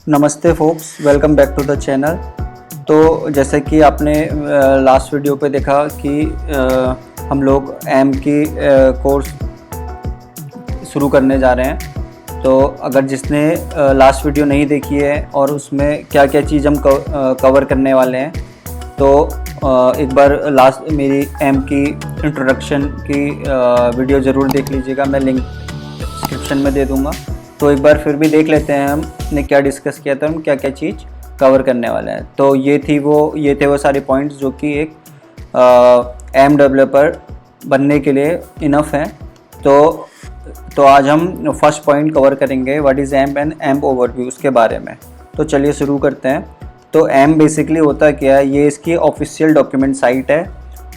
नमस्ते folks, welcome back to the channel. तो जैसे कि आपने लास्ट वीडियो पे देखा कि हम लोग एम की कोर्स शुरू करने जा रहे हैं। तो अगर जिसने लास्ट वीडियो नहीं देखी है और उसमें क्या क्या चीज़ हम कवर करने वाले हैं, तो एक बार लास्ट मेरी एम की इंट्रोडक्शन की वीडियो ज़रूर देख लीजिएगा। मैं लिंक डिस्क्रिप्शन में दे दूँगा। तो एक बार फिर भी देख लेते हैं हमने क्या डिस्कस किया था, हम क्या क्या चीज़ कवर करने वाले हैं। तो ये थे वो सारे पॉइंट्स जो कि एक एम डेवलपर बनने के लिए इनफ हैं। तो आज हम फर्स्ट पॉइंट कवर करेंगे, what is AMP and AMP overview, उसके बारे में। तो चलिए शुरू करते हैं। तो एम बेसिकली होता क्या है, ये इसकी ऑफिशियल डॉक्यूमेंट साइट है।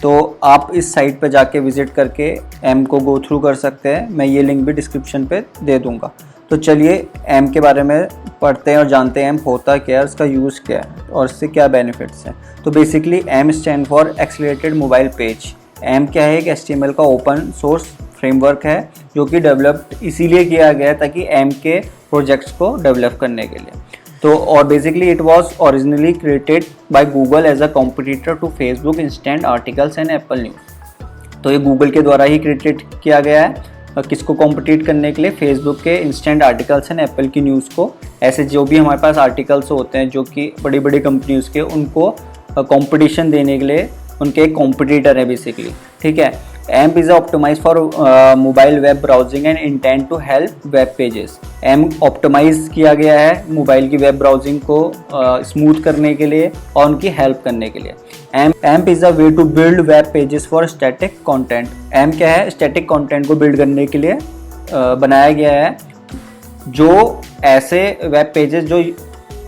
तो आप इस साइट पर जाके विज़िट करके एम को गो थ्रू कर सकते हैं। मैं ये लिंक भी डिस्क्रिप्शन पे दे दूँगा। तो चलिए एम के बारे में पढ़ते हैं और जानते हैं एम होता क्या है, उसका यूज़ क्या है और इससे क्या बेनिफिट्स हैं। तो basically AMP stand for accelerated mobile page. AMP क्या है, एक HTML का ओपन सोर्स फ्रेमवर्क है जो कि डेवलप्ड इसीलिए किया गया है ताकि एम के प्रोजेक्ट्स को डेवलप करने के लिए। तो और basically it was originally created by Google as a competitor to Facebook instant articles and Apple news. तो ये गूगल के द्वारा ही क्रिएटेड किया गया है, किसको कॉम्पिटिट करने के लिए, फेसबुक के इंस्टेंट आर्टिकल्स एंड एप्पल की न्यूज़ को। ऐसे जो भी हमारे पास आर्टिकल्स होते हैं जो कि बड़ी बड़ी कंपनीज़ के, उनको कंपटीशन देने के लिए उनके एक कॉम्पिटिटर है बेसिकली। ठीक है। AMP is optimise for mobile web browsing and intent to help web pages. AMP optimise किया गया है मोबाइल की वेब ब्राउजिंग को स्मूथ करने के लिए और उनकी हेल्प करने के लिए। AMP is a way to build web pages for static content. AMP क्या है, स्टैटिक कंटेंट को बिल्ड करने के लिए बनाया गया है, जो ऐसे वेब पेजेस जो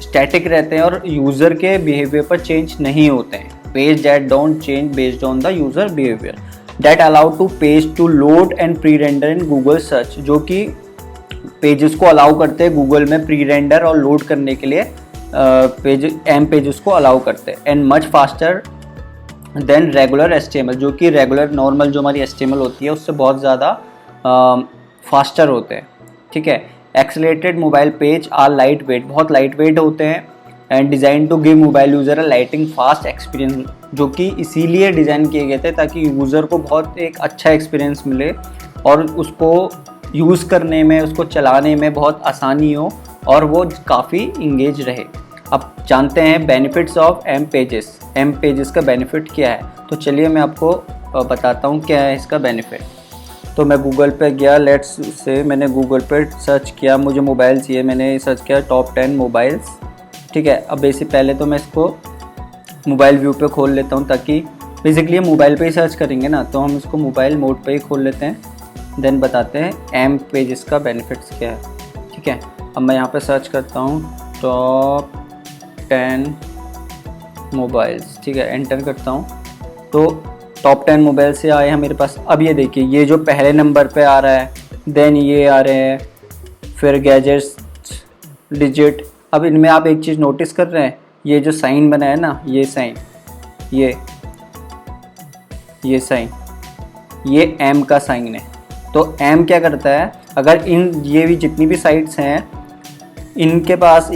स्टैटिक रहते हैं और यूज़र के बिहेवियर पर चेंज नहीं होते हैं। Page that don't change based on the user behaviour, that allow to page to load and pre render in Google search. जो कि पेजेस को अलाउ करते हैं गूगल में प्री रेंडर और लोड करने के लिए एम पेजेस को अलाउ करते हैं। And much faster than regular HTML, जो कि रेगुलर नॉर्मल जो हमारी HTML होती है उससे बहुत ज़्यादा फास्टर होते हैं। ठीक है। Accelerated mobile page are light weight, बहुत लाइट वेट होते हैं। And designed to give mobile user a lighting fast experience, जो कि इसीलिए डिज़ाइन किए गए थे ताकि यूज़र को बहुत एक अच्छा एक्सपीरियंस मिले और उसको यूज़ करने में, उसको चलाने में बहुत आसानी हो और वो काफ़ी इंगेज रहे। अब जानते हैं benefits of AMP pages. AMP pages का बेनिफिट क्या है, तो चलिए मैं आपको बताता हूँ क्या है इसका बेनिफिट। तो मैं गूगल पे गया, लेट्स से मैंने गूगल पे सर्च किया, मुझे मोबाइल चाहिए, मैंने सर्च किया टॉप 10 मोबाइल्स। ठीक है। अब बेसिक पहले तो मैं इसको मोबाइल व्यू पे खोल लेता हूँ, ताकि बेसिकली मोबाइल पे ही सर्च करेंगे ना, तो हम इसको मोबाइल मोड पे ही खोल लेते हैं। देन बताते हैं एम पेजेस का बेनिफिट्स क्या है। ठीक है। अब मैं यहाँ पे सर्च करता हूँ टॉप 10 मोबाइल्स। ठीक है, एंटर करता हूँ तो टॉप 10 मोबाइल से आए हैं मेरे पास। अब ये देखिए, ये जो पहले नंबर पे आ रहा है, देन ये आ रहे हैं, फिर गैजेट्स, डिजिट। अब इनमें आप एक चीज़ नोटिस कर रहे हैं, ये जो साइन बना है ना, ये साइन, ये साइन, ये एम का साइन है। तो एम क्या करता है, अगर ये भी जितनी भी साइट्स हैं इनके पास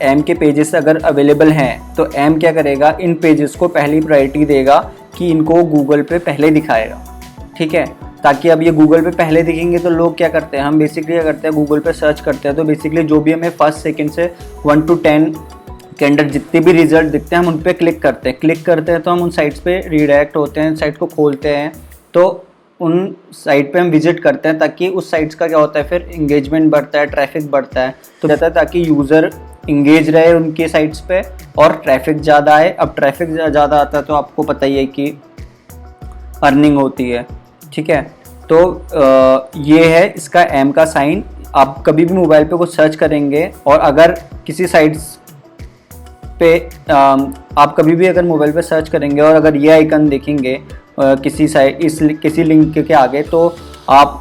एम के पेजेस अगर अवेलेबल हैं, तो एम क्या करेगा, इन पेजेस को पहली प्रायोरिटी देगा कि इनको गूगल पे पहले दिखाएगा। ठीक है। ताकि अब ये गूगल पे पहले दिखेंगे तो लोग क्या करते हैं, हम बेसिकली क्या करते हैं, गूगल पे सर्च करते हैं, तो बेसिकली जो भी हमें फर्स्ट सेकंड से 1 to 10 के अंदर जितने भी रिजल्ट दिखते हैं हम उन पर क्लिक करते हैं तो हम उन साइट्स पे रिडायरेक्ट होते हैं, साइट को खोलते हैं, तो उन साइट पे हम विजिट करते हैं, ताकि उस साइट्स का क्या होता है, फिर इंगेजमेंट बढ़ता है, ट्रैफिक बढ़ता है। तो रहता है ताकि यूज़र इंगेज रहे उनके साइट्स पे और ट्रैफिक ज़्यादा आए। अब ट्रैफिक ज़्यादा आता है तो आपको पता ही है कि अर्निंग होती है। ठीक है। तो ये है इसका एम का साइन। आप कभी भी मोबाइल पे कुछ सर्च करेंगे और अगर किसी साइट्स पे आप कभी भी अगर मोबाइल पे सर्च करेंगे और अगर ये आइकन देखेंगे किसी लिंक के आगे, तो आप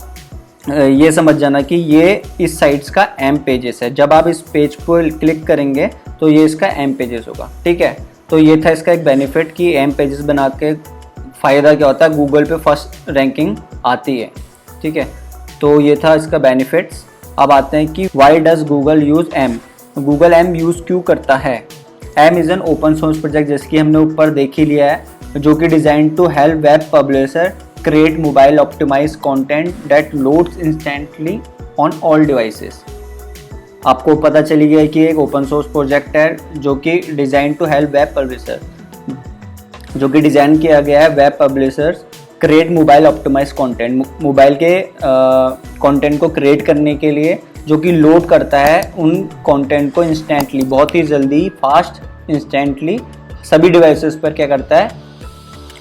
ये समझ जाना कि ये इस साइट्स का एम पेजेस है। जब आप इस पेज पर क्लिक करेंगे तो ये इसका एम पेजेस होगा। ठीक है। तो ये था इसका एक बेनिफिट कि एम पेजेस बना के फ़ायदा क्या होता है, गूगल पे फर्स्ट रैंकिंग आती है। ठीक है। तो ये था इसका बेनिफिट्स। अब आते हैं कि why does Google use AMP. Google AMP use क्यों करता है। AMP is an open source project, जैसे कि हमने ऊपर देख ही लिया है, जो कि designed to help web publisher create mobile optimise content that loads instantly on all devices. आपको पता चली गया कि एक ओपन सोर्स प्रोजेक्ट है जो कि designed to help web publisher, जो कि डिज़ाइन किया गया है web publishers create mobile optimise content, mobile के कंटेंट को क्रिएट करने के लिए, जो कि लोड करता है उन कंटेंट को इंस्टेंटली, बहुत ही जल्दी, फास्ट, इंस्टेंटली सभी डिवाइसेस पर क्या करता है,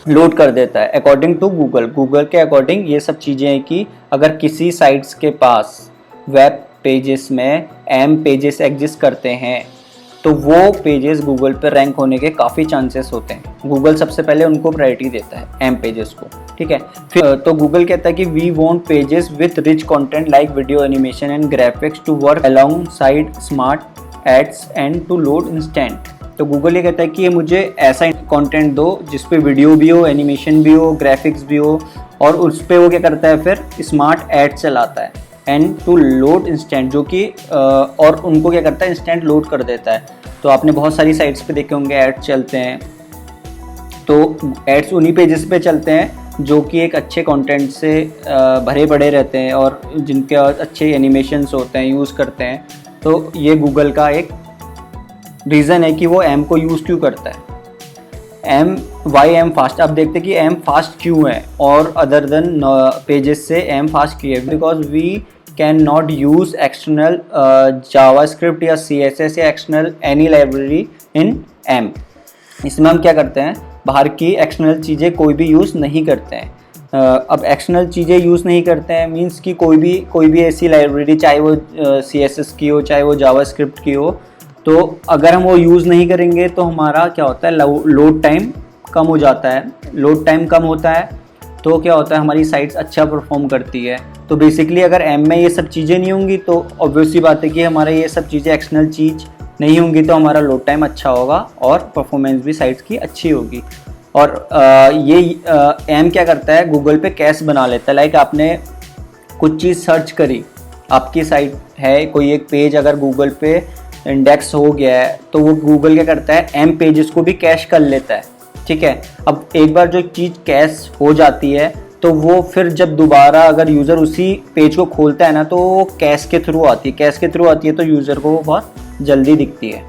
लोड कर देता है। अकॉर्डिंग टू गूगल के अकॉर्डिंग ये सब चीज़ें हैं कि अगर किसी साइट्स के पास वेब पेजेस में एम पेजेस एग्जिस्ट करते हैं तो वो पेजेस गूगल पर रैंक होने के काफ़ी चांसेस होते हैं। गूगल सबसे पहले उनको प्रायोरिटी देता है एम पेजेस को, ठीक है। फिर तो गूगल कहता है कि we want pages with rich content like video, animation and graphics to work along side smart ads and to load instant. तो गूगल ये कहता है कि ये मुझे ऐसा कंटेंट दो जिसपे वीडियो भी हो, एनिमेशन भी हो, ग्राफिक्स भी हो, और उस पर वो क्या करता है, फिर स्मार्ट एड चलाता है, एंड टू लोड इंस्टेंट, जो कि और उनको क्या करता है, इंस्टेंट लोड कर देता है। तो आपने बहुत सारी साइट्स पे देखे होंगे ऐड चलते हैं, तो एड्स उन्हीं पेजेस पे चलते हैं जो कि एक अच्छे कंटेंट से भरे पड़े रहते हैं और जिनके अच्छे एनिमेशंस होते हैं, यूज़ करते हैं। तो ये गूगल का एक रीज़न है कि वो एम को यूज़ क्यों करता है। वाई एम फास्ट, अब देखते हैं कि एम फास्ट क्यों है और अदर देन पेजेस से एम फास्ट क्यों है। Because we can not use external JavaScript या CSS या external any library in AMP. इसमें हम क्या करते हैं, बाहर की एक्सटर्नल चीज़ें कोई भी यूज़ नहीं करते हैं। अब एक्सटर्नल चीज़ें यूज़ नहीं करते हैं मीन्स कि कोई भी ऐसी लाइब्रेरी, चाहे वो CSS की हो, चाहे वो जावास्क्रिप्ट की हो, तो अगर हम वो यूज़ नहीं करेंगे तो हमारा क्या होता है, लोड टाइम कम हो जाता है। लोड टाइम कम होता है तो क्या होता है, हमारी साइट्स अच्छा परफॉर्म करती है। तो बेसिकली अगर एम में ये सब चीज़ें नहीं होंगी तो ऑब्वियसली बात है कि हमारे ये सब चीज़ें एक्सटर्नल चीज़ नहीं होंगी, तो हमारा लोड टाइम अच्छा होगा और परफॉर्मेंस भी साइट्स की अच्छी होगी। और ये एम क्या करता है, गूगल पे कैश बना लेता है। लाइक आपने कुछ चीज़ सर्च करी, आपकी साइट है, कोई एक पेज अगर गूगल पे इंडेक्स हो गया है तो वो गूगल क्या करता है, एम पेजेस को भी कैश कर लेता है, ठीक है। अब एक बार जो चीज़ कैश हो जाती है तो वो फिर जब दोबारा अगर यूज़र उसी पेज को खोलता है ना तो वो कैश के थ्रू आती है, कैश के थ्रू आती है तो यूज़र को वो बहुत जल्दी दिखती है,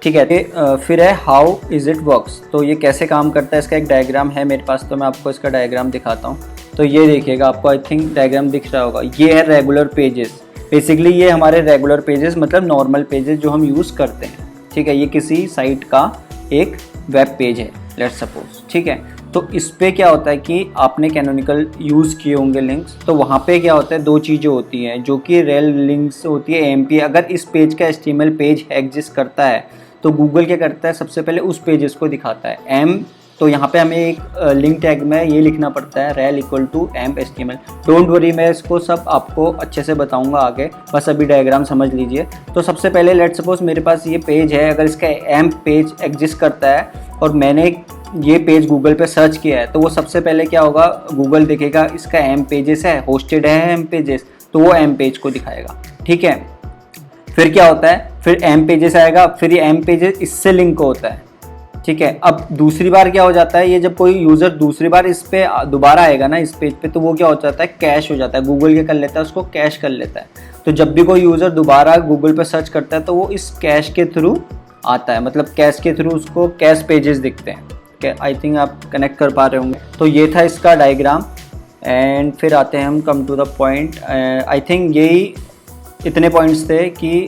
ठीक है। फिर है हाउ इज़ इट वर्क्स, तो ये कैसे काम करता है, इसका एक डायग्राम है मेरे पास, तो मैं आपको इसका डायग्राम दिखाता हूँ। तो ये देखिएगा, आपको आई थिंक डायग्राम दिख रहा होगा, ये है रेगुलर पेजेस। बेसिकली ये हमारे रेगुलर पेजेस मतलब नॉर्मल पेजेस जो हम यूज़ करते हैं, ठीक है। ये किसी साइट का एक वेब पेज है लेट्स सपोज, ठीक है। तो इस पे क्या होता है कि आपने कैनोनिकल यूज़ किए होंगे लिंक्स, तो वहाँ पे क्या होता है, दो चीज़ें होती हैं जो कि रेल लिंक्स होती है, AMP। अगर इस पेज का HTML पेज एग्जिस्ट करता है तो गूगल क्या करता है, सबसे पहले उस पेजेस को दिखाता है एम। तो यहाँ पे हमें एक लिंक टैग में ये लिखना पड़ता है rel = AMP HTML। Don't worry, मैं इसको सब आपको अच्छे से बताऊंगा आगे, बस अभी डायग्राम समझ लीजिए। तो सबसे पहले लेट्स सपोज मेरे पास ये पेज है, अगर इसका AMP पेज एग्जिस्ट करता है और मैंने ये पेज गूगल पे सर्च किया है, तो वो सबसे पहले क्या होगा, गूगल देखेगा इसका AMP पेजेस है, होस्टेड है AMP पेजेस, तो वो AMP पेज को दिखाएगा, ठीक है। फिर क्या होता है, फिर AMP पेजेस आएगा, फिर ये AMP पेजेस इससे लिंक होता है, ठीक है। अब दूसरी बार क्या हो जाता है, ये जब कोई यूज़र दूसरी बार इस पे दोबारा आएगा ना इस पेज पे, तो वो क्या हो जाता है, कैश हो जाता है। गूगल क्या कर लेता है, उसको कैश कर लेता है। तो जब भी कोई यूज़र दोबारा गूगल पे सर्च करता है तो वो इस कैश के थ्रू आता है, मतलब कैश के थ्रू उसको कैश पेजेस दिखते हैं। आई थिंक आप कनेक्ट कर पा रहे होंगे। तो ये था इसका डायग्राम, एंड फिर आते हैं हम come to the point. I think यही इतने पॉइंट्स थे कि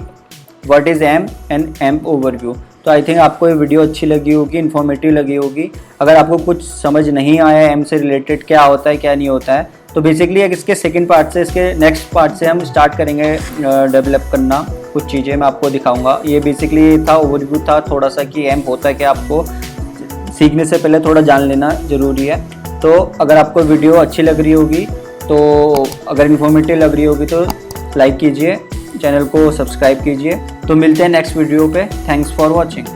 what is AMP and AMP overview. तो आई थिंक आपको ये वीडियो अच्छी लगी होगी, इन्फॉर्मेटिव लगी होगी। अगर आपको कुछ समझ नहीं आया एम से रिलेटेड क्या होता है क्या नहीं होता है, तो बेसिकली इसके सेकंड पार्ट से, इसके नेक्स्ट पार्ट से हम स्टार्ट करेंगे डेवलप करना कुछ चीज़ें, मैं आपको दिखाऊंगा। ये बेसिकली था, ओवरव्यू था थोड़ा सा कि एम होता है क्या, आपको सीखने से पहले थोड़ा जान लेना ज़रूरी है। तो अगर आपको वीडियो अच्छी लग रही होगी, तो अगर इन्फॉर्मेटिव लग रही होगी तो लाइक कीजिए, चैनल को सब्सक्राइब कीजिए। तो मिलते हैं नेक्स्ट वीडियो पे। Thanks for watching.